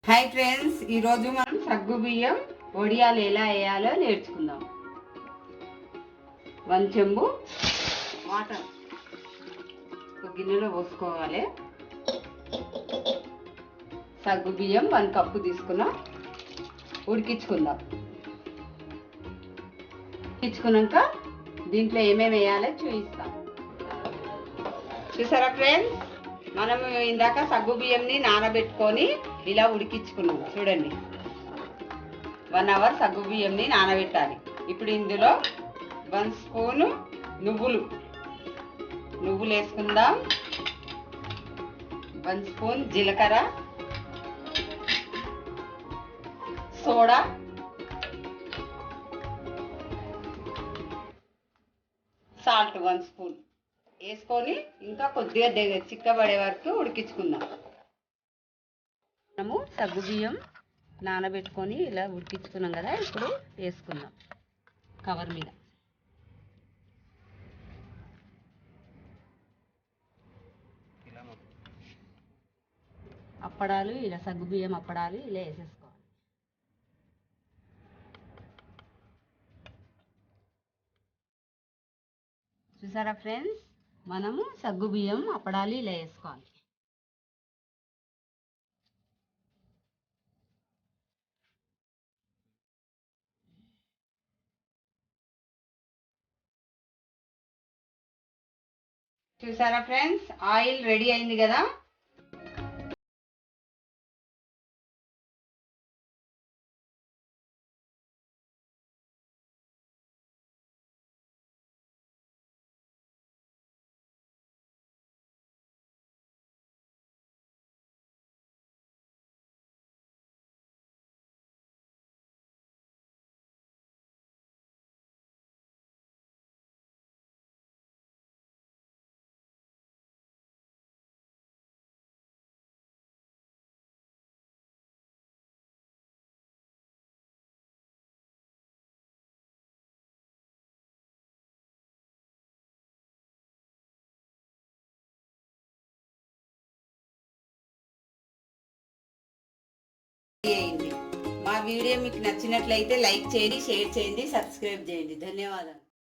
Hi friends, ఈరోజు మనం సగ్గు బియ్యం వడియాలు ఎలా వేయాలో నేర్చుకుందాం. 1 చెంబు వాటర్ ఒక గిన్నెలో పోసుకోవాలి. సగ్గు బియ్యం 1 కప్పు తీసుకున్నాం. ఉడికించుకుందాం. ఉడికించుకున్నాక దీంట్లో ఏమేమి వేయాలో చూపిస్తాం. చూసారా ఫ్రెండ్స్, మనము ఇందాక సగ్గు బియ్యంని నానబెట్టుకొని ఇలా ఉడికించుకున్నాం. చూడండి, 1 అవర్ సగ్గు బియ్యంని నానబెట్టాలి. ఇప్పుడు ఇందులో 1 స్పూను నువ్వులు వేసుకుందాం. 1 స్పూన్ జీలకర్ర, సోడా, సాల్ట్ 1 స్పూన్ వేసుకొని ఇంకా కొద్దిగా చిక్కబడే వరకు ఉడికించుకుందాం. మనము సగ్గు బియ్యం నానబెట్టుకొని ఇలా ఉడికించుకున్నాం కదా, ఇప్పుడు వేసుకుందాం కవర్ మీద. అప్పడాలు ఇలా సగ్గు బియ్యం అప్పడాలు ఇలా వేసేసుకోవాలి. చూసారా ఫ్రెండ్స్, మనము సగ్గు బియ్యం అప్పడాలు ఇలా వేసుకోవాలి. చూసారా ఫ్రెండ్స్, ఆయిల్ రెడీ అయింది కదా. మా వీడియో మీకు నచ్చినట్లయితే లైక్ చేయండి, షేర్ చేయండి, సబ్స్క్రైబ్ చేయండి. ధన్యవాదాలు.